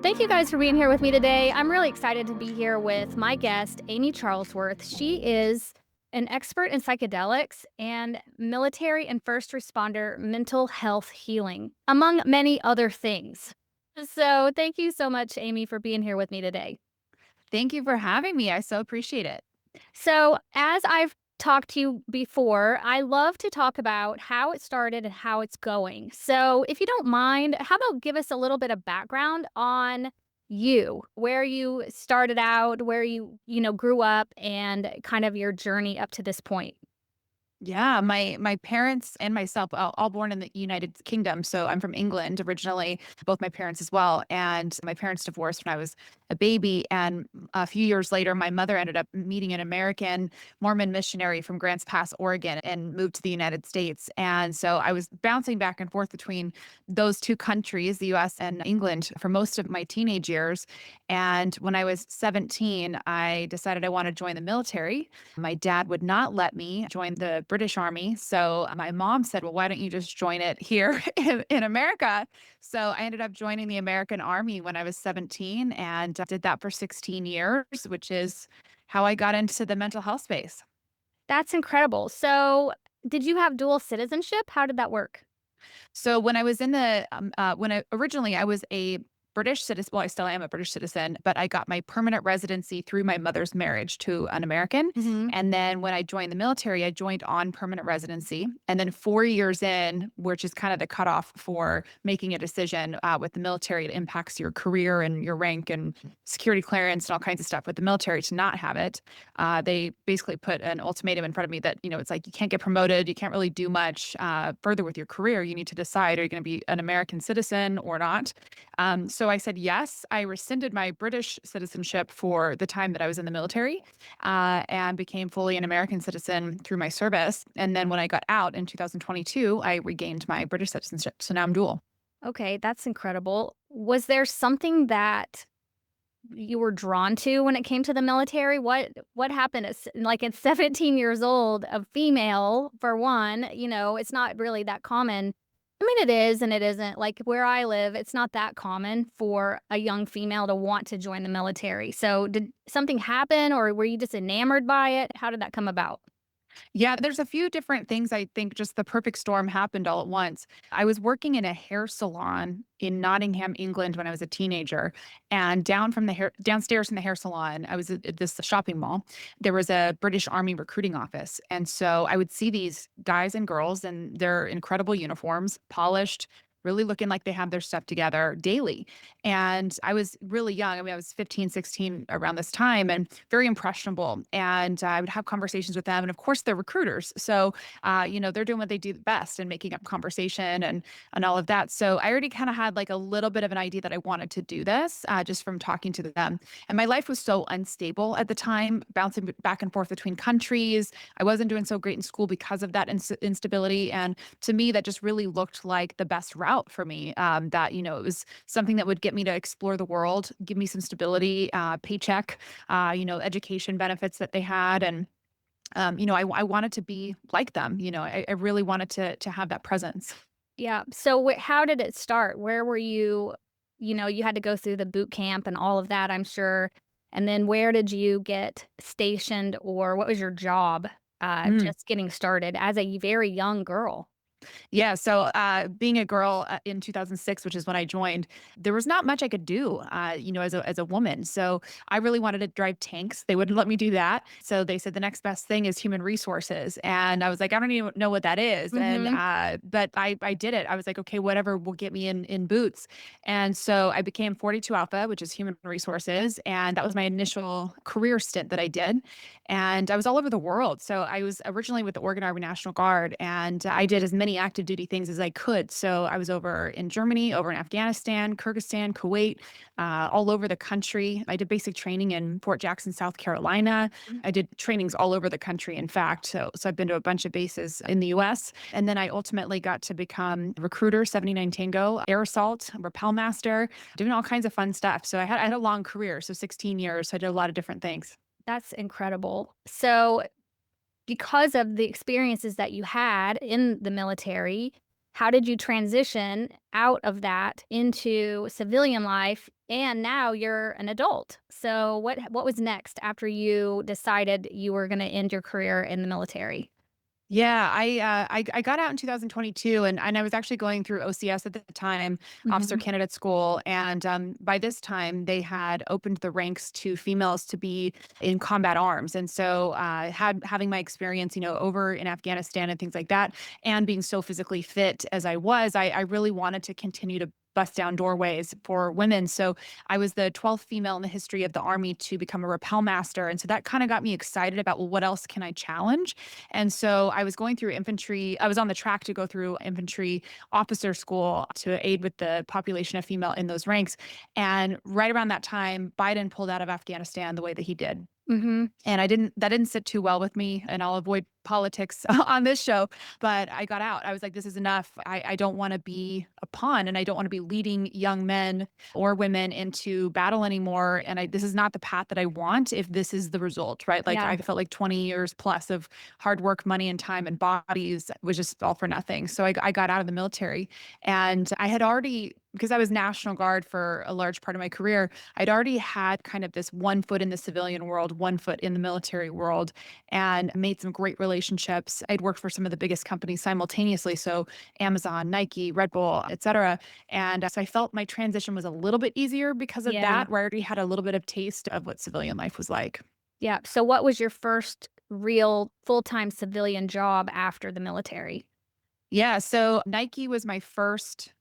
Thank you guys for being here with me today. I'm really excited to be here with my guest, Amy Charlesworth. She is an expert in psychedelics and military and first responder mental health healing, among many other things. So, thank you so much, Amy, for being here with me today. Thank you for having me. I so appreciate it. So, as I've talked to you before, I love to talk about how it started and how it's going. So, if you don't mind, how about give us a little bit of background on you, where you started out, where you grew up and kind of your journey up to this point. Yeah, my parents and myself all born in the United Kingdom. So I'm from England originally, both my parents as well. And my parents divorced when I was a baby. And a few years later, my mother ended up meeting an American Mormon missionary from Grants Pass, Oregon, and moved to the United States. And so I was bouncing back and forth between those two countries, the US and England, for most of my teenage years. And when I was 17, I decided I wanted to join the military. My dad would not let me join the British Army. So my mom said, well, why don't you just join it here in America? So I ended up joining the American Army when I was 17 and did that for 16 years, which is how I got into the mental health space. That's incredible. So, did you have dual citizenship? How did that work? So when I was in the when I originally I was a British citizen, well, I still am a British citizen, but I got my permanent residency through my mother's marriage to an American. Mhm. And then when I joined the military, I joined on permanent residency. And then 4 years in, which is kind of the cutoff for making a decision with the military, it impacts your career and your rank and security clearance and all kinds of stuff. With the military, to not have it, they basically put an ultimatum in front of me that, it's like you can't get promoted, you can't really do much further with your career. You need to decide, are you going to be an American citizen or not? So I said yes. I rescinded my British citizenship for the time that I was in the military and became fully an American citizen through my service. And then when I got out in 2022, I regained my British citizenship. So now I'm dual. Okay, that's incredible. Was there something that you were drawn to when it came to the military? What happened at 17 years old, a female for one, it's not really that common. I mean, it is and it isn't. Like where I live, it's not that common for a young female to want to join the military. So, did something happen or were you just enamored by it? How did that come about? Yeah, there's a few different things. I think just the perfect storm happened all at once. I was working in a hair salon in Nottingham, England when I was a teenager, and downstairs from the hair salon, I was at this shopping mall. There was a British Army recruiting office, and so I would see these guys and girls in their incredible uniforms, polished, really looking like they have their stuff together daily. And I was really young. I mean, I was 15, 16 around this time and very impressionable. And I would have conversations with them. And of course, they're recruiters. So, they're doing what they do best and making up conversation and all of that. So I already kind of had like a little bit of an idea that I wanted to do this just from talking to them. And my life was so unstable at the time, bouncing back and forth between countries. I wasn't doing so great in school because of that instability. And to me, that just really looked like the best route for me. That, it was something that would get me to explore the world, give me some stability, paycheck, education benefits that they had. And, I wanted to be like them. I really wanted to have that presence. Yeah. So, how did it start? Where were you? You had to go through the boot camp and all of that, I'm sure. And then where did you get stationed or what was your job just getting started as a very young girl? Yeah, so, being a girl, in 2006, which is when I joined, there was not much I could do, as a woman, so I really wanted to drive tanks. They wouldn't let me do that, so they said the next best thing is human resources, and I was like, "I don't even know what that is," and, Mhm. but I did it. I was like, "Okay, whatever will get me in boots," and so I became 42 Alpha, which is human resources, and that was my initial career stint that I did, and I was all over the world. So I was originally with the Oregon Army National Guard, and I did as many active duty things as I could. So I was over in Germany, over in Afghanistan, Kyrgyzstan, Kuwait, all over the country. I did basic training in Fort Jackson, South Carolina. I did trainings all over the country, in fact. So I've been to a bunch of bases in the US. And then I ultimately got to become a recruiter, 79 Tango, air assault, rappel master, doing all kinds of fun stuff. So I had a long career, so 16 years. So I did a lot of different things. That's incredible. So, because of the experiences that you had in the military, how did you transition out of that into civilian life and now you're an adult. So what was next after you decided you were gonna end your career in the military? Yeah, I got out in 2022, and I was actually going through OCS at the time, Officer Mhm. Candidate School, and by this time they had opened the ranks to females to be in combat arms, and so having my experience, over in Afghanistan and things like that, and being so physically fit as I was, I really wanted to continue to bust down doorways for women. So I was the 12th female in the history of the Army to become a rappel master, and so that kind of got me excited about, well, what else can I challenge? And so I was going through infantry. I was on the track to go through infantry officer school to aid with the population of female in those ranks. And right around that time, Biden pulled out of Afghanistan the way that he did. Mhm. And that didn't sit too well with me, and I'll avoid politics on this show, but I got out. I was like, "This is enough. I don't wanna be a pawn, and I don't wanna be leading young men or women into battle anymore, and I this is not the path that I want if this is the result," right? Like, Yeah. I felt like 20 years plus of hard work, money, and time, and bodies was just all for nothing. So I got out of the military, and I had already, because I was National Guard for a large part of my career, I'd already had kind of this one foot in the civilian world, one foot in the military world, and made some great relationships. I'd worked for some of the biggest companies simultaneously, so Amazon, Nike, Red Bull, et cetera. And so I felt my transition was a little bit easier because of Yeah. that, where I already had a little bit of taste of what civilian life was like. Yeah. So what was your first real full-time civilian job after the military? Yeah, so Nike was my first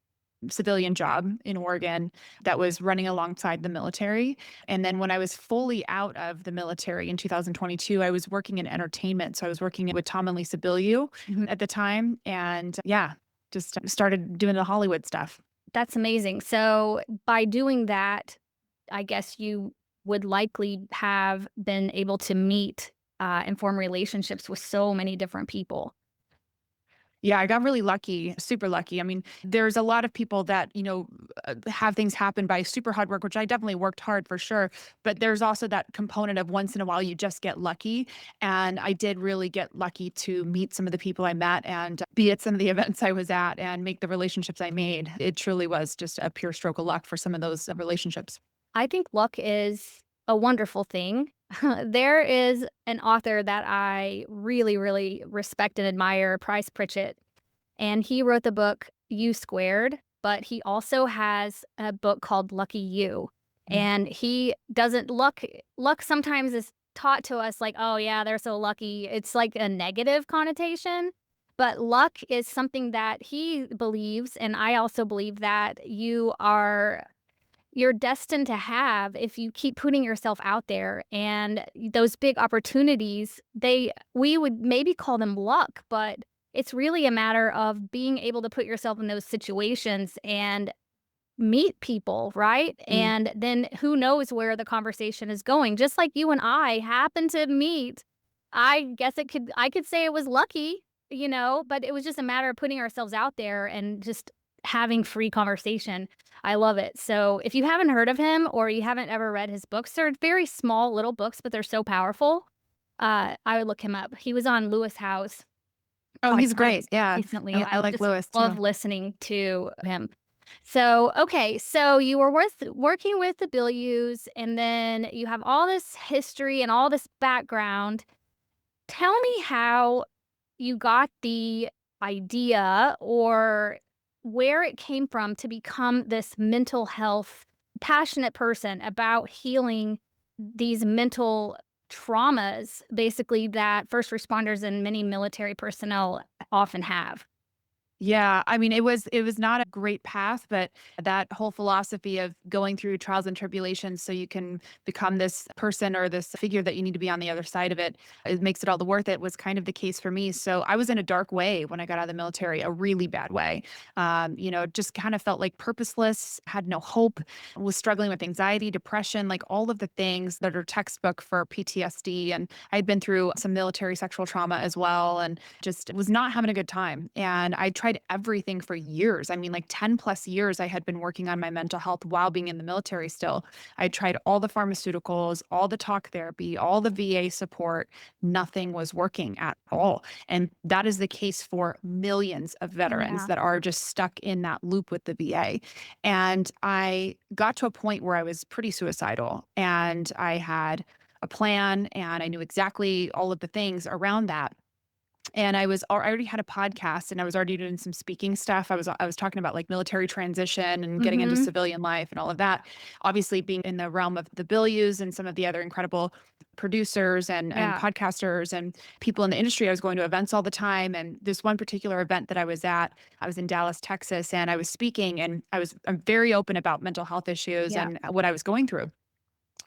civilian job in Oregon that was running alongside the military. And then when I was fully out of the military in 2022, I was working in entertainment. So I was working with Tom and Lisa Bilyeu Mhm. at the time. And yeah, just started doing the Hollywood stuff. That's amazing. So by doing that, I guess you would likely have been able to meet, and form relationships with so many different people. Yeah, I got really lucky, super lucky. I mean, there's a lot of people that, have things happen by super hard work, which I definitely worked hard for sure. But there's also that component of once in a while you just get lucky. And I did really get lucky to meet some of the people I met and be at some of the events I was at and make the relationships I made. It truly was just a pure stroke of luck for some of those relationships. I think luck is a wonderful thing. There is an author that I really, really respect and admire, Price Pritchett, and he wrote the book You Squared, but he also has a book called Lucky You. Mm. And he doesn't luck sometimes is taught to us like, "Oh yeah, they're so lucky." It's like a negative connotation, but luck is something that he believes, and I also believe that you're destined to have if you keep putting yourself out there, and those big opportunities, we would maybe call them luck, but it's really a matter of being able to put yourself in those situations and meet people, right? Mm. And then who knows where the conversation is going. Just like you and I happen to meet, I could say it was lucky, but it was just a matter of putting ourselves out there and just having free conversation. I love it. So if you haven't heard of him or you haven't ever read his books, they're very small little books, but they're so powerful. I would look him up. He was on Lewis House Oh, he's great. podcast Yeah. recently, and I I like just Lewis love too. listening to him. So, okay, so you were working with the Billius, and then you have all this history and all this background. Tell me how you got the idea or where it came from to become this mental health passionate person about healing these mental traumas, basically, that first responders and many military personnel often have. Yeah, I mean, it was not a great path, but that whole philosophy of going through trials and tribulations so you can become this person or this figure that you need to be on the other side of it, it makes it all the worth it was kind of the case for me. So I was in a dark way when I got out of the military, a really bad way. Just kind of felt like purposeless, had no hope, was struggling with anxiety, depression, like all of the things that are textbook for PTSD. And I'd been through some military sexual trauma as well, and just was not having a good time. And I tried tried everything for years. I mean, like 10 plus years, I had been working on my mental health while being in the military still. I tried all the pharmaceuticals, all the talk therapy, all the VA support. Nothing was working at all. And that is the case for millions of veterans Yeah. that are just stuck in that loop with the VA. And I got to a point where I was pretty suicidal, and I had a plan and I knew exactly all of the things around that. And I already had a podcast, and I was already doing some speaking stuff. I was talking about like military transition and getting into Mhm. civilian life and all of that. Obviously, being in the realm of the Billius and some of the other incredible producers and Yeah. podcasters and people in the industry. I was going to events all the time. And this one particular event that I was at, I was in Dallas, Texas, and I was speaking, and I'm very open about mental health issues Yeah. and what I was going through.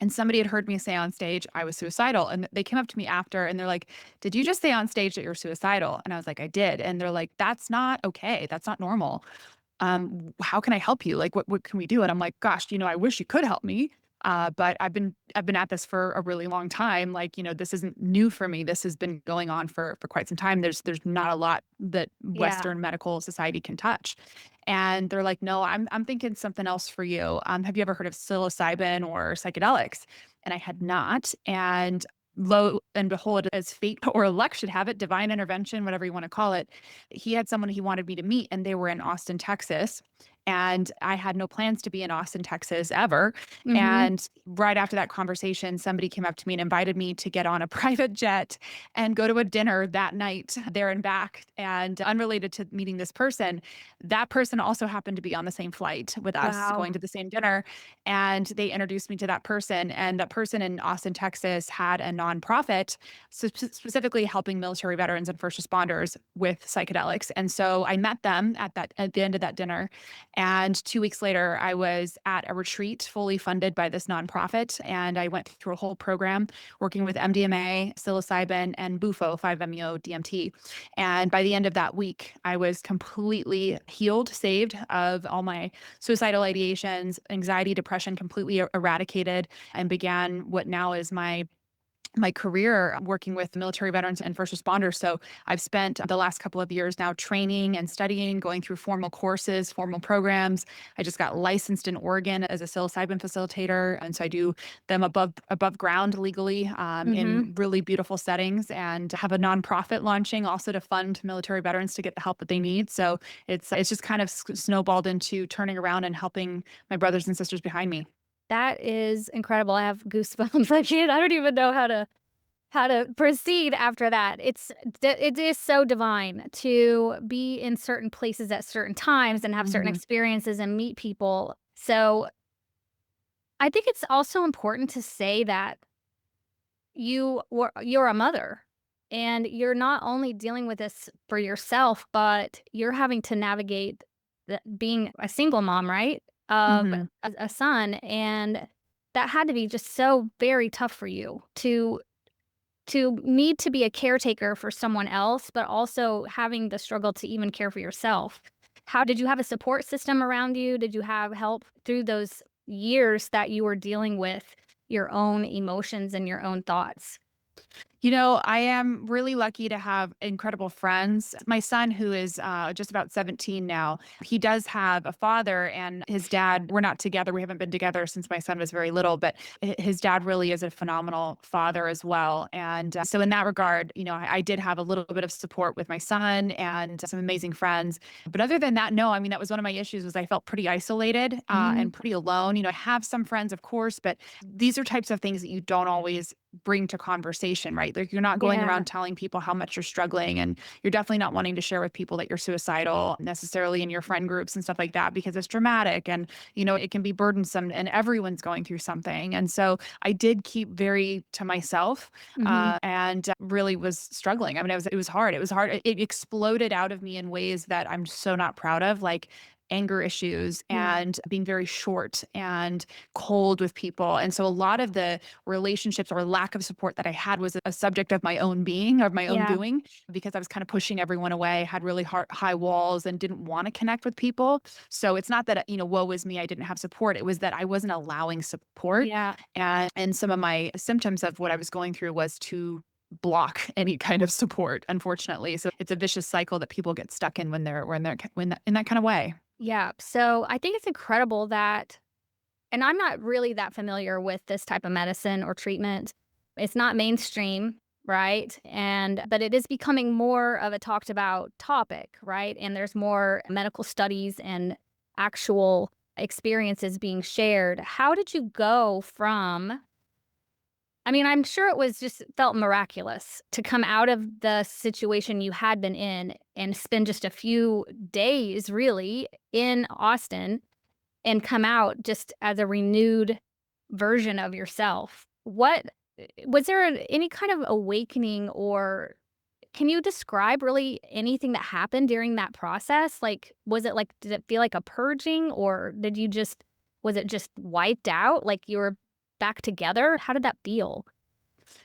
And somebody had heard me say on stage I was suicidal. And they came up to me after and they're like, "Did you just say on stage that you're suicidal?" And I was like, "I did." And they're like, "That's not okay. That's not normal. How can I help you? Like, what can we do?" And I'm like, "Gosh, I wish you could help me. But I've been at this for a really long time. Like, this isn't new for me. This has been going on for quite some time. There's not a lot that Yeah. Western medical society can touch." And they're like, "No, I'm thinking something else for you. Have you ever heard of psilocybin or psychedelics?" And I had not. And lo and behold, as fate or luck should have it, divine intervention, whatever you want to call it, he had someone he wanted me to meet, and they were in Austin, Texas. And I had no plans to be in Austin, Texas ever. Mhm. And right after that conversation, somebody came up to me and invited me to get on a private jet and go to a dinner that night there and back. And unrelated to meeting this person, that person also happened to be on the same flight with us Wow. going to the same dinner. And they introduced me to that person. And that person in Austin, Texas had a nonprofit specifically helping military veterans and first responders with psychedelics. And so I met them at the end of that dinner. And 2 weeks later, I was at a retreat fully funded by this nonprofit. And I went through a whole program working with MDMA, psilocybin, and BUFO, 5-MeO DMT. And by the end of that week, I was completely healed, saved of all my suicidal ideations, anxiety, depression, completely eradicated, and began what now is my career working with military veterans and first responders. So I've spent the last couple of years now training and studying, going through formal courses, formal programs. I just got licensed in Oregon as a psilocybin facilitator, and so I do them above ground legally Mhm. in really beautiful settings, and have a nonprofit launching also to fund military veterans to get the help that they need. So it's just kind of snowballed into turning around and helping my brothers and sisters behind me. That is incredible. I have goosebumps. I don't even know how to proceed after that. It is so divine to be in certain places at certain times and have certain Hmm. experiences and meet people. So, I think it's also important to say that you're a mother, and you're not only dealing with this for yourself, but you're having to navigate being a single mom, right? Of Hmm. a son, and that had to be just so very tough for you to need to be a caretaker for someone else, but also having the struggle to even care for yourself. How did you have a support system around you? Did you have help through those years that you were dealing with your own emotions and your own thoughts? I am really lucky to have incredible friends. My son, who is just about 17 now, he does have a father, and his dad, we're not together. We haven't been together since my son was very little, but his dad really is a phenomenal father as well. And so, in that regard, I did have a little bit of support with my son and some amazing friends. But other than that, no, I mean, that was one of my issues was I felt pretty isolated Mhm. and pretty alone. I have some friends, of course, but these are types of things that you don't always bring to conversation, right? Like you're not going Yeah. around telling people how much you're struggling, and you're definitely not wanting to share with people that you're suicidal necessarily in your friend groups and stuff like that because it's dramatic and it can be burdensome and everyone's going through something. And so I did keep very to myself Mhm. and really was struggling. I mean, it was hard. It was hard. It exploded out of me in ways that I'm so not proud of, like anger issues Yeah. and being very short and cold with people. And so a lot of the relationships or lack of support that I had was a subject of my own being, of my own Yeah. doing, because I was kind of pushing everyone away, had really high walls and didn't want to connect with people. So it's not that, woe is me, I didn't have support. It was that I wasn't allowing support. Yeah. And some of my symptoms of what I was going through was too block any kind of support, unfortunately. So it's a vicious cycle that people get stuck in when in that kind of way. Yeah. So I think it's incredible that, and I'm not really that familiar with this type of medicine or treatment. It's not mainstream, right? But it is becoming more of a talked about topic, right? And there's more medical studies and actual experiences being shared. How did you go from, I mean, I'm sure it was just felt miraculous to come out of the situation you had been in and spend just a few days really in Austin and come out just as a renewed version of yourself. What was there any kind of awakening, or can you describe really anything that happened during that process? Like, was it like, did it feel like a purging, or was it just wiped out? Like you were back together? How did that feel?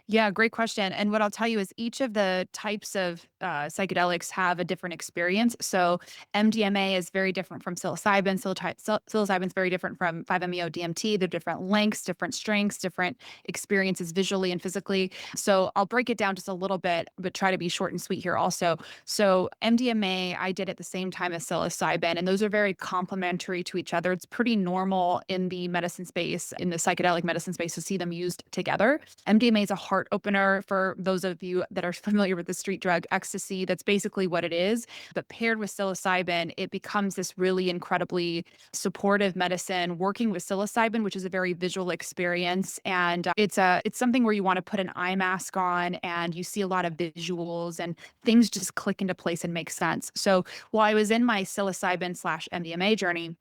Yeah, great question. And what I'll tell you is each of the types of psychedelics have a different experience. So MDMA is very different from psilocybin. Psilocybin is very different from 5-MeO DMT. They're different lengths, different strengths, different experiences visually and physically. So I'll break it down just a little bit, but try to be short and sweet here also. So MDMA, I did at the same time as psilocybin, and those are very complementary to each other. It's pretty normal in the medicine space, in the psychedelic medicine space, to see them used together. MDMA is a heart opener for those of you that are familiar with the street drug ecstasy. That's basically what it is. But paired with psilocybin, it becomes this really incredibly supportive medicine working with psilocybin, which is a very visual experience. And it's something where you want to put an eye mask on and you see a lot of visuals and things just click into place and make sense. So while I was in my psilocybin slash MDMA journey,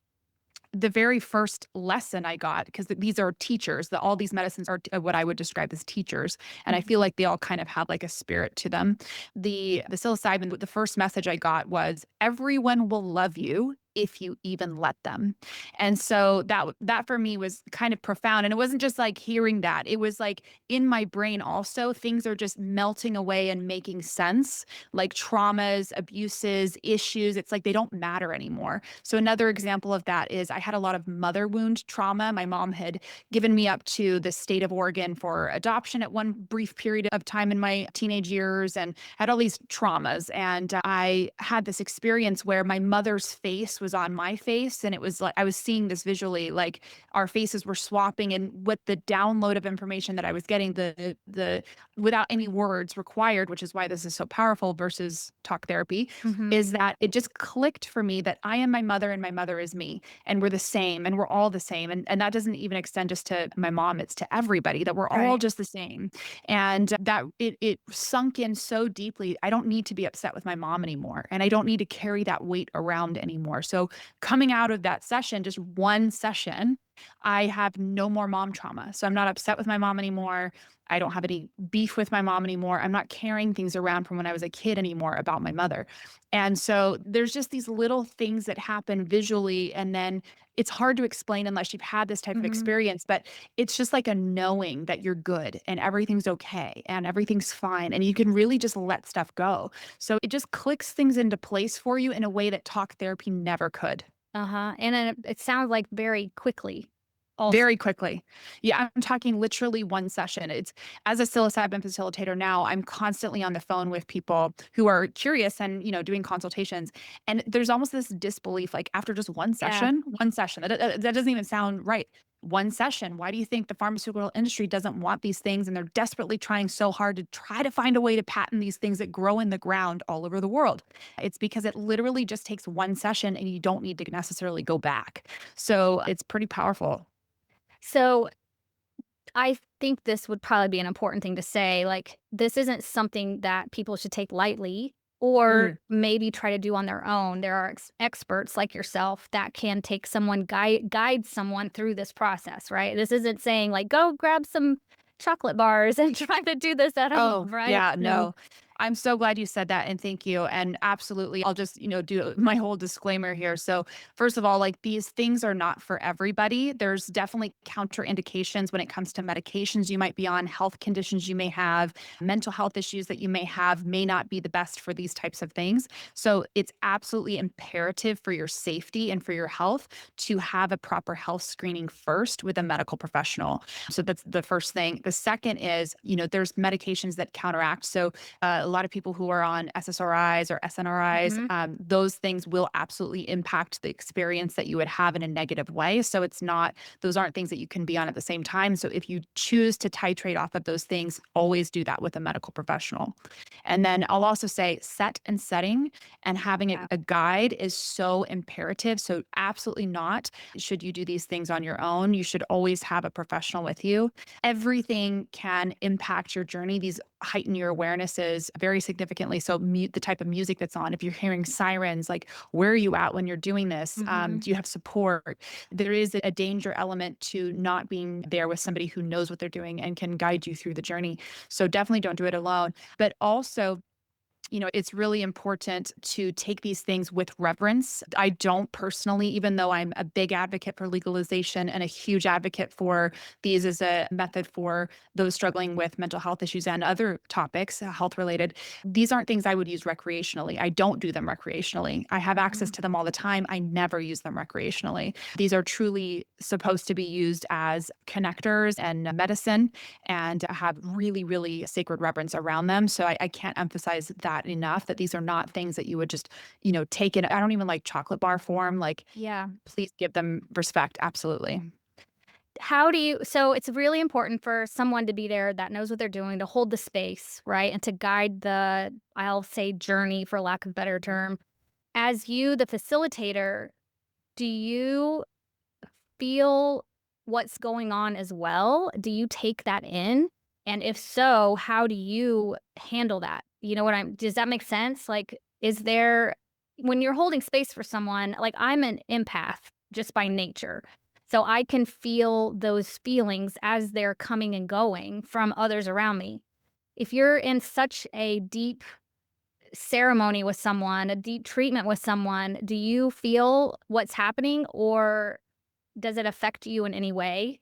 the very first lesson I got, because these are teachers, all these medicines are what I would describe as teachers, and I Mhm. feel like they all kind of have like a spirit to them. The psilocybin, the first message I got was everyone will love you if you even let them. And so that for me was kind of profound. And it wasn't just like hearing that. It was like in my brain also, things are just melting away and making sense, like traumas, abuses, issues. It's like they don't matter anymore. So another example of that is I had a lot of mother wound trauma. My mom had given me up to the state of Oregon for adoption at one brief period of time in my teenage years and had all these traumas. And I had this experience where my mother's face was on my face. And it was like I was seeing this visually, like our faces were swapping. And what the download of information that I was getting, the without any words required, which is why this is so powerful versus talk therapy, Mhm. is that it just clicked for me that I am my mother and my mother is me, and we're the same and we're all the same. And that doesn't even extend just to my mom, it's to everybody, that we're all Right. just the same. And that it sunk in so deeply. I don't need to be upset with my mom anymore. And I don't need to carry that weight around anymore. So coming out of that session, just one session, I have no more mom trauma. So I'm not upset with my mom anymore. I don't have any beef with my mom anymore. I'm not carrying things around from when I was a kid anymore about my mother. And so there's just these little things that happen visually. And then it's hard to explain unless you've had this type of Mhm. experience, but it's just like a knowing that you're good and everything's okay and everything's fine. And you can really just let stuff go. So it just clicks things into place for you in a way that talk therapy never could. Uh-huh. And then it sounds like very quickly also. Very quickly. Yeah, I'm talking literally one session. It's as a psilocybin facilitator now, I'm constantly on the phone with people who are curious and, doing consultations. And there's almost this disbelief, like after just Yeah. one session, that doesn't even sound right. One session. Why do you think the pharmaceutical industry doesn't want these things? And they're desperately trying so hard to try to find a way to patent these things that grow in the ground all over the world. It's because it literally just takes one session and you don't need to necessarily go back. So it's pretty powerful. So I think this would probably be an important thing to say. Like, this isn't something that people should take lightly or Mhm. maybe try to do on their own. There are experts like yourself that can take someone, guide someone through this process, right? This isn't saying, like, go grab some chocolate bars and try to do this at home, Oh, right? yeah, No. no. I'm so glad you said that, and thank you. And absolutely, I'll just, do my whole disclaimer here. So, first of all, like these things are not for everybody. There's definitely counterindications when it comes to medications you might be on, health conditions you may have, mental health issues that you may have may not be the best for these types of things. So, it's absolutely imperative for your safety and for your health to have a proper health screening first with a medical professional. So, that's the first thing. The second is, there's medications that counteract. So, a lot of people who are on SSRIs or SNRIs, Mhm. those things will absolutely impact the experience that you would have in a negative way. So it's not, those aren't things that you can be on at the same time. So if you choose to titrate off of those things, always do that with a medical professional. And then I'll also say set and setting and having Yeah. a guide is so imperative. So absolutely not should you do these things on your own. You should always have a professional with you. Everything can impact your journey. These heighten your awarenesses very significantly. So mute the type of music that's on. If you're hearing sirens, like where are you at when you're doing this? Mhm. Do you have support? There is a danger element to not being there with somebody who knows what they're doing and can guide you through the journey. So definitely don't do it alone. But also, it's really important to take these things with reverence. I don't personally, even though I'm a big advocate for legalization and a huge advocate for these as a method for those struggling with mental health issues and other topics, health related, these aren't things I would use recreationally. I don't do them recreationally. I have access Mhm. to them all the time. I never use them recreationally. These are truly supposed to be used as connectors and medicine and have really, really sacred reverence around them. So I can't emphasize that enough that these are not things that you would just, take in. I don't even like chocolate bar form. Like, Yeah. please give them respect. Absolutely. How do you so it's really important for someone to be there that knows what they're doing, to hold the space, right? And to guide the, I'll say, journey, for lack of a better term. As you, the facilitator, do you feel what's going on as well? Do you take that in? And if so, how do you handle that? You know what I'm Does that make sense? Like, is there when you're holding space for someone, like I'm an empath just by nature. So I can feel those feelings as they're coming and going from others around me. If you're in such a deep ceremony with someone, a deep treatment with someone, do you feel what's happening, or does it affect you in any way?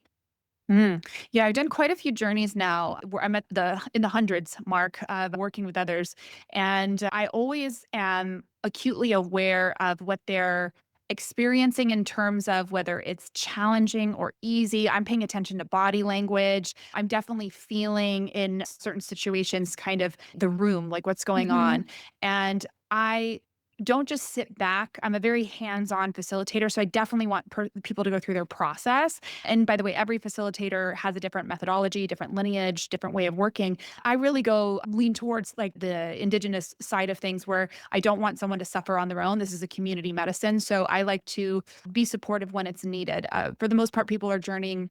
Yeah, I've done quite a few journeys now where I'm at the in the hundreds mark of working with others. And I always am acutely aware of what they're experiencing in terms of whether it's challenging or easy. I'm paying attention to body language. I'm definitely feeling in certain situations kind of the room, like what's going on. Mhm. And I don't just sit back. I'm a very hands-on facilitator, so I definitely want people to go through their process. And by the way, every facilitator has a different methodology, different lineage, different way of working. I really go lean towards like the indigenous side of things where I don't want someone to suffer on their own. This is a community medicine. So I like to be supportive when it's needed. For the most part, people are journeying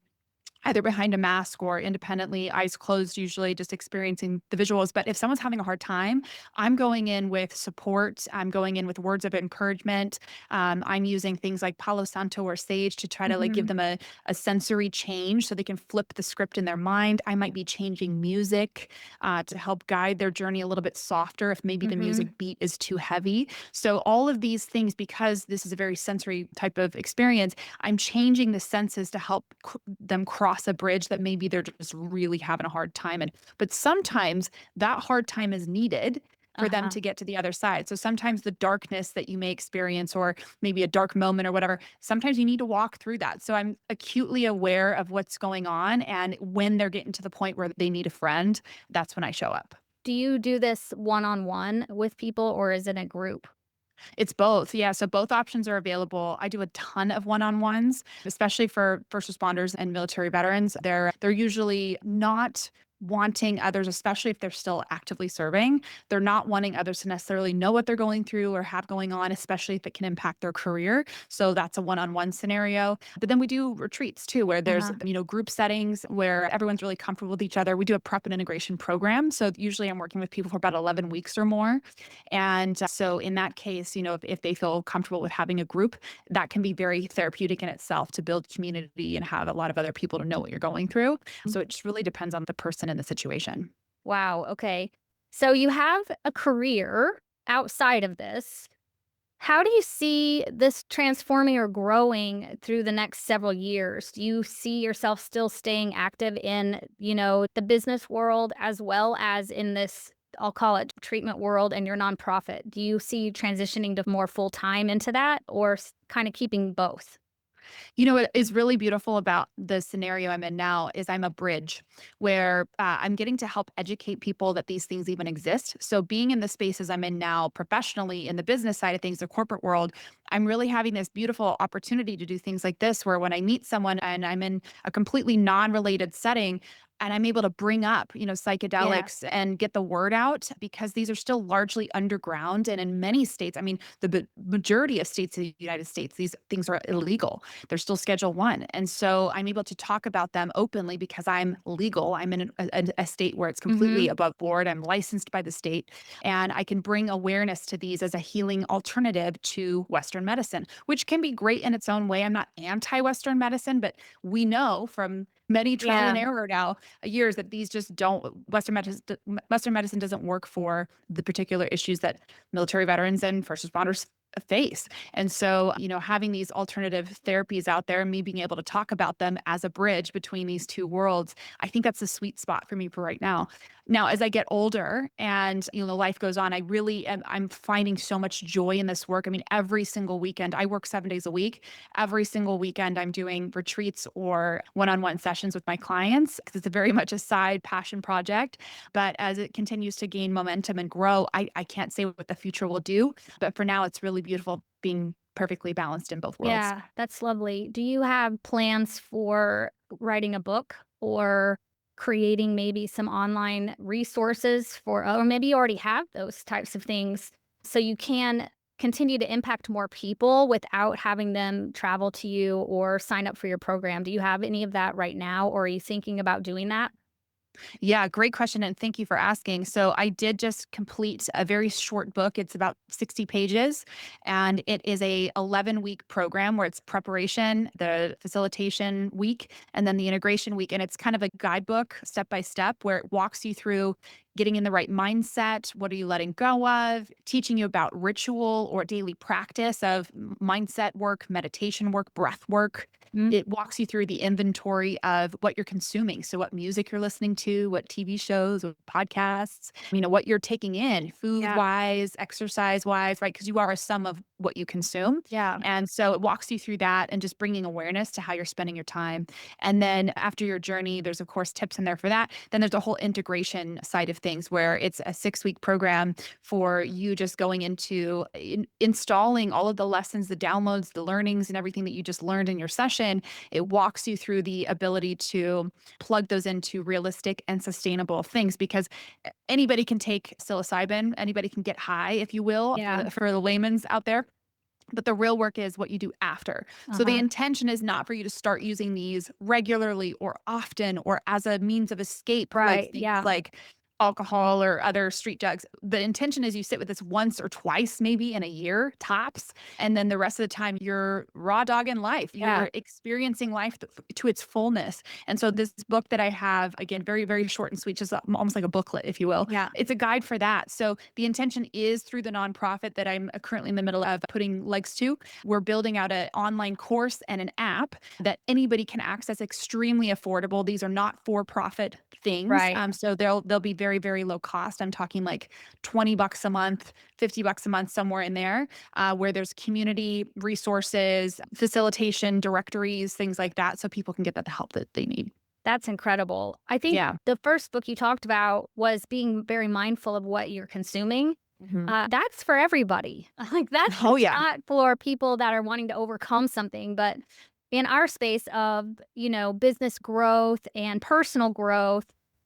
either behind a mask or independently, eyes closed, usually just experiencing the visuals. But if someone's having a hard time, I'm going in with support. I'm going in with words of encouragement. I'm using things like Palo Santo or Sage to try to like give Mhm. them a sensory change so they can flip the script in their mind. I might be changing music to help guide their journey a little bit softer if maybe the Mhm. music beat is too heavy. So all of these things, because this is a very sensory type of experience, I'm changing the senses to help them cross a bridge that maybe they're just really having a hard time in. But sometimes that hard time is needed for them Uh-huh. to get to the other side. So sometimes the darkness that you may experience, or maybe a dark moment or whatever, sometimes you need to walk through that. So I'm acutely aware of what's going on. And when they're getting to the point where they need a friend, that's when I show up. Do you do this one-on-one with people, or is it a group? It's both. Yeah. So both options are available. I do a ton of one-on-ones, especially for first responders and military veterans. They're usually not wanting others, especially if they're still actively serving. They're not wanting others to necessarily know what they're going through or have going on, especially if it can impact their career. So that's a one-on-one scenario. But then we do retreats too, where there's, Uh-huh. group settings where everyone's really comfortable with each other. We do a prep and integration program. So usually I'm working with people for about 11 weeks or more. And so in that case, if they feel comfortable with having a group, that can be very therapeutic in itself to build community and have a lot of other people to know what you're going through. Mm. So it just really depends on the person and the situation. Wow, okay. So you have a career outside of this. How do you see this transforming or growing through the next several years? Do you see yourself still staying active in, the business world as well as in this, I'll call it treatment world and your nonprofit? Do you see you transitioning to more full time into that or kind of keeping both? You know what is really beautiful about the scenario I'm in now is I'm a bridge where I'm getting to help educate people that these things even exist. So, being in the spaces I'm in now professionally in the business side of things, the corporate world, I'm really having this beautiful opportunity to do things like this where when I meet someone and I'm in a completely non related setting, and I'm able to bring up, Yeah. psychedelics and get the word out because these are still largely underground. And in many states, I mean, the majority of states in the United States, these things are illegal. They're still Schedule 1. And so I'm able to talk about them openly because I'm legal. I'm in a state where it's completely Mhm. above board. I'm licensed by the state, and I can bring awareness to these as a healing alternative to Western medicine, which can be great in its own way. I'm not anti-Western medicine, but we know from many trial Yeah. and error now years that these just don't Western medicine doesn't work for the particular issues that military veterans and first responders face. And so, having these alternative therapies out there and me being able to talk about them as a bridge between these two worlds, I think that's the sweet spot for me for right now. Now, as I get older and, life goes on, I'm finding so much joy in this work. I mean, every single weekend, I work 7 days a week. Every single weekend, I'm doing retreats or one-on-one sessions with my clients because it's very much a side passion project. But as it continues to gain momentum and grow, I can't say what the future will do. But for now, it's really beautiful being perfectly balanced in both worlds. Yeah, that's lovely. Do you have plans for writing a book or creating maybe some online resources for, or maybe you already have those types of things so you can continue to impact more people without having them travel to you or sign up for your program? Do you have any of that right now, or are you thinking about doing that? Yeah, great question. And thank you for asking. So, I did just complete a very short book. It's about 60 pages, and it is a 11-week program where it's preparation, the facilitation week, and then the integration week. And it's kind of a guidebook step by step where it walks you through getting in the right mindset. What are you letting go of? Teaching you about ritual or daily practice of mindset work, meditation work, breath work. Mm, It walks you through the inventory of what you're consuming. So, what music you're listening to, what TV shows, what podcasts, what you're taking in food yeah, wise, exercise wise, right? Because you are a sum of what you consume. yeah, And so it walks you through that and just bringing awareness to how you're spending your time. And then after your journey, there's, of course, tips in there for that. Then there's a whole integration side of things where it's a 6-week program for you just going into installing all of the lessons, the downloads, the learnings, and everything that you just learned in your session. It walks you through the ability to plug those into realistic and sustainable things because anybody can take psilocybin, anybody can get high, if you will, yeah, for the layman's out there. But the real work is what you do after. So the uh-huh, intention is not for you to start using these regularly or often or as a means of escape, like right, things yeah, like alcohol or other street drugs. The intention is you sit with this once or twice, maybe in a year tops. And then the rest of the time, you're raw dogging life. yeah, You're experiencing life to its fullness. And so, this book that I have, again, very, very short and sweet, just almost like a booklet, if you will, yeah, it's a guide for that. So, the intention is through the nonprofit that I'm currently in the middle of putting legs to. We're building out an online course and an app that anybody can access extremely affordable. These are not for profit things. right. So they'll be very, very low cost. I'm talking like $20 a month, $50 a month, somewhere in there, where there's community resources, facilitation, directories, things like that, so people can get the help that they need. That's incredible. I think Yeah. the first book you talked about was being very mindful of what you're consuming. Mhm. That's for everybody. Like, that's Oh, just yeah. not for people that are wanting to overcome something, but in our space of, business growth and personal growth,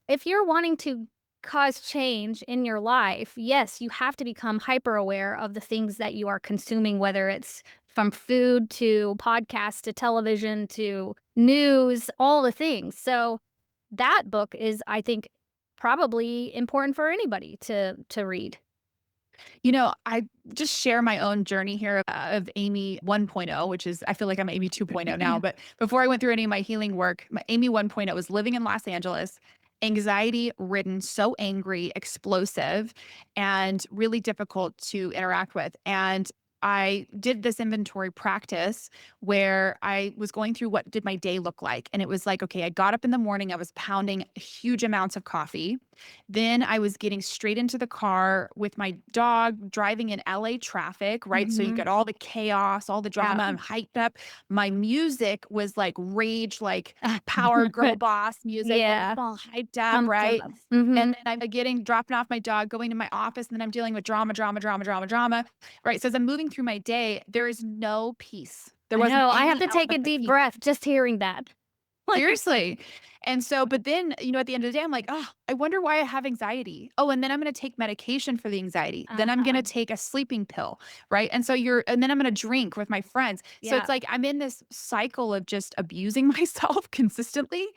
if you're wanting to cause change in your life, yes, you have to become hyper aware of the things that you are consuming, whether it's from food to podcasts to television to news, all the things. So that book is, I think, probably important for anybody to read. I just share my own journey here of Amy 1.0, which is, I feel like I'm Amy 2.0 now. But before I went through any of my healing work, my Amy 1.0 was living in Los Angeles. anxiety ridden, so angry, explosive, and really difficult to interact with. And I did this inventory practice where I was going through what did my day look like. And it was like, okay, I got up in the morning, I was pounding huge amounts of coffee. Then I was getting straight into the car with my dog, driving in LA traffic, right? So you Mhm. get all the chaos, all the Yeah. drama. I'm hyped up. My music was like rage, like power girl boss music, like Yeah. all hyped up, Pumped right? up. And Mhm. then I'm getting dropping off my dog, going to my office, and then I'm dealing with drama, drama, drama, drama, drama. Right. So as I'm moving through my day, there is no peace. There I wasn't know, I have any to take a element of deep peace. breath just hearing that. Like, Seriously. And so, but then, at the end of the day, I'm like, oh, I wonder why I have anxiety. Oh, and then I'm going to take medication for the anxiety. Then I'm going uh-huh. to take a sleeping pill. Right. And so and then I'm going to drink with my friends. So Yeah. it's like I'm in this cycle of just abusing myself consistently.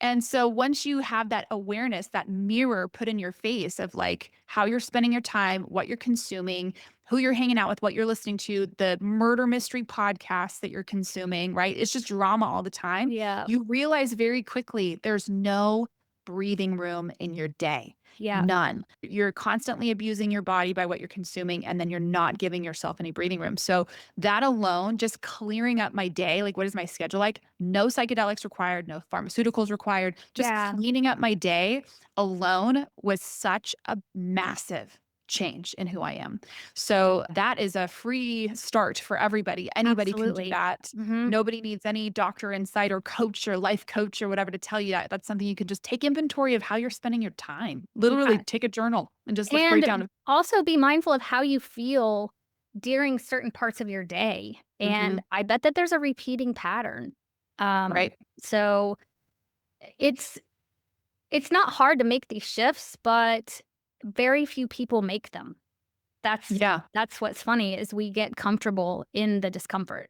And so once you have that awareness, that mirror put in your face of like how you're spending your time, what you're consuming, who you're hanging out with, what you're listening to, the murder mystery podcasts that you're consuming, right? It's just drama all the time. Yeah. You realize very quickly there's no breathing room in your day. Yeah. None. You're constantly abusing your body by what you're consuming, and then you're not giving yourself any breathing room. So, that alone, just clearing up my day, like what is my schedule like? No psychedelics required, no pharmaceuticals required. Just Yeah. cleaning up my day alone was such a massive change in who I am. So, that is a free start for everybody. Anybody can do Absolutely. that. Mhm. Nobody needs any doctor insight or coach or life coach or whatever to tell you that. That's something you can just take inventory of how you're spending your time. Literally Yeah. take a journal and just like write And down. also be mindful of how you feel during certain parts of your day, and Mhm. I bet that there's a repeating pattern. Um, Right. so it's it's not hard to make these shifts, but very few people make them. That's Yeah. that's what's funny is we get comfortable in the discomfort.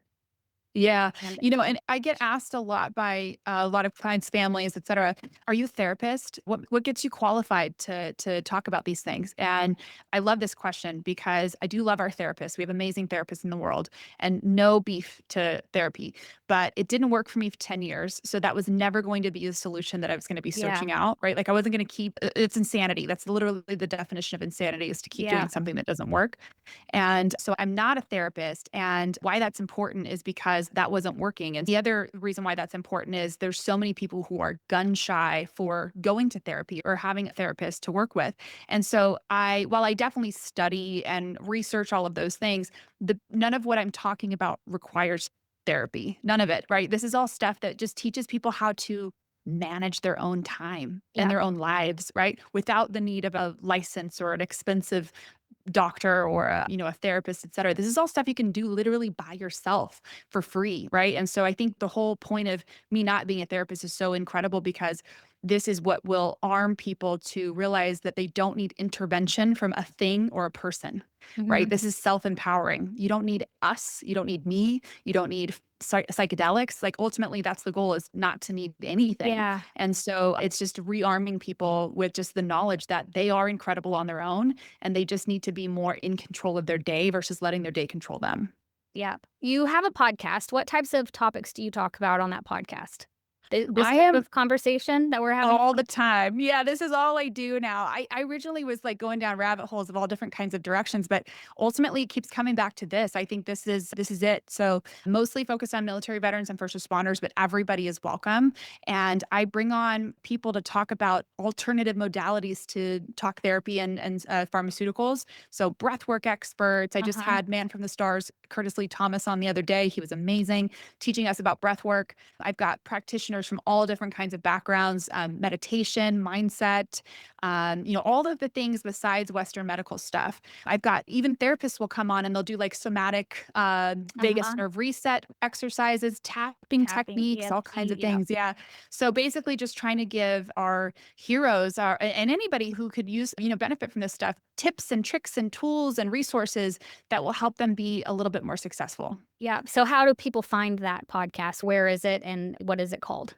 Yeah. And And I get asked a lot by a lot of clients, families, et cetera. Are you a therapist? What gets you qualified to talk about these things? And I love this question because I do love our therapists. We have amazing therapists in the world and no beef to therapy. But it didn't work for me for 10 years. So that was never going to be the solution that I was going to be yeah, searching out, right? Like I wasn't going to keep it's insanity. That's literally the definition of insanity is to keep yeah, doing something that doesn't work. And so I'm not a therapist. And why that's important is because that wasn't working. And the other reason why that's important is there's so many people who are gun shy for going to therapy or having a therapist to work with. And so while I definitely study and research all of those things, none of what I'm talking about requires therapy. None of it, right? This is all stuff that just teaches people how to manage their own time and yeah, their own lives, right? Without the need of a license or an expensive doctor or a therapist, et cetera. This is all stuff you can do literally by yourself for free, right? And so I think the whole point of me not being a therapist is so incredible because this is what will arm people to realize that they don't need intervention from a thing or a person, right? mhm, This is self-empowering. You don't need us, you don't need me, you don't need psychedelics. Like ultimately that's the goal is not to need anything. yeah, And so it's just rearming people with just the knowledge that they are incredible on their own and they just need to be more in control of their day versus letting their day control them. yeah. You have a podcast. What types of topics do you talk about on that podcast? This I type am of conversation that we're having? all the time. Yeah, this is all I do now. I originally was like going down rabbit holes of all different kinds of directions, but ultimately it keeps coming back to this. I think this is it. So mostly focused on military veterans and first responders, but everybody is welcome. And I bring on people to talk about alternative modalities to talk therapy and pharmaceuticals. So breathwork experts. I just Uh-huh. had Man from the Stars, Curtis Lee Thomas, on the other day. He was amazing, teaching us about breathwork. I've got practitioners from all different kinds of backgrounds, meditation, mindset, all of the things besides Western medical stuff. I've got even therapists will come on and they'll do like somatic vagus Uh-huh. nerve reset exercises, tapping Tapping, techniques, all kinds EFT, of yeah. things. Yeah. So basically, just trying to give our heroes and anybody who could use, benefit from this stuff, tips and tricks and tools and resources that will help them be a little bit more successful. Yeah. So how do people find that podcast? Where is it and what is it called?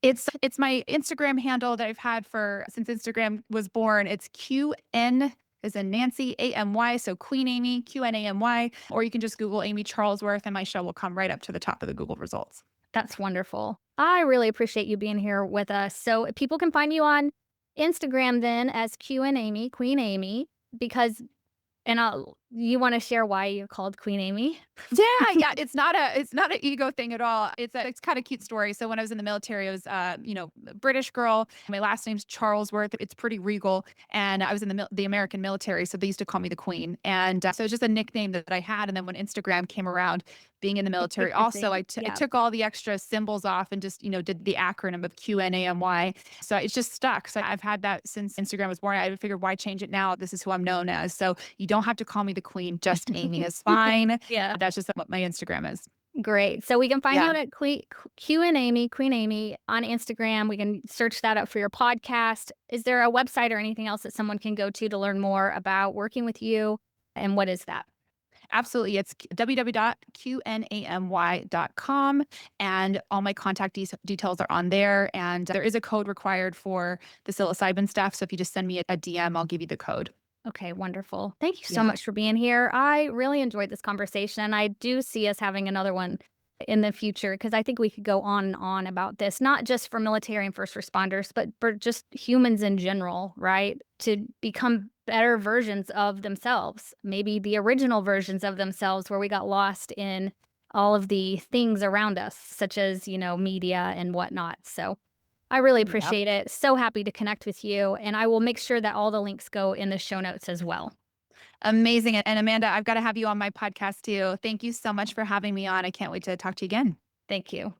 It's my Instagram handle that I've had for since Instagram was born. It's QN as in Nancy AMY, so Queen Amy QNAMY, or you can just Google Amy Charlesworth, and my show will come right up to the top of the Google results. That's wonderful. I really appreciate you being here with us. So people can find you on Instagram then as QNAMY, Queen Amy, because and you wanna share why you're called Queen Amy? Yeah, yeah, it's not an ego thing at all. It's kind of cute story. So when I was in the military, I was a British girl. My last name's Charlesworth. It's pretty regal, and I was in the American military, so they used to call me the Queen. And so it's just a nickname that I had. And then when Instagram came around, being in the It took military, the also thing. I Yeah. took all the extra symbols off and just did the acronym of QNAMY. So it's just stuck. So I've had that since Instagram was born. I figured why change it now? This is who I'm known as. So you don't have to call me the Queen. Just Amy is fine. Yeah. That's just what my Instagram is. Great. So we can find Yeah, out at Q and Amy, Queen Amy on Instagram. We can search that up for your podcast. Is there a website or anything else that someone can go to learn more about working with you? And what is that? absolutely. It's www.qnamy.com, and all my contact details are on there. And there is a code required for the psilocybin stuff. So if you just send me a DM, I'll give you the code. Okay, wonderful. Thank you so Yeah. much for being here. I really enjoyed this conversation. I do see us having another one in the future because I think we could go on and on about this, not just for military and first responders, but for just humans in general, right? To become better versions of themselves, maybe the original versions of themselves where we got lost in all of the things around us, such as, media and whatnot. So I really Yep. appreciate it. So happy to connect with you, and I will make sure that all the links go in the show notes as well. Amazing. And Amanda, I've got to have you on my podcast too. Thank you so much for having me on. I can't wait to talk to you again. Thank you.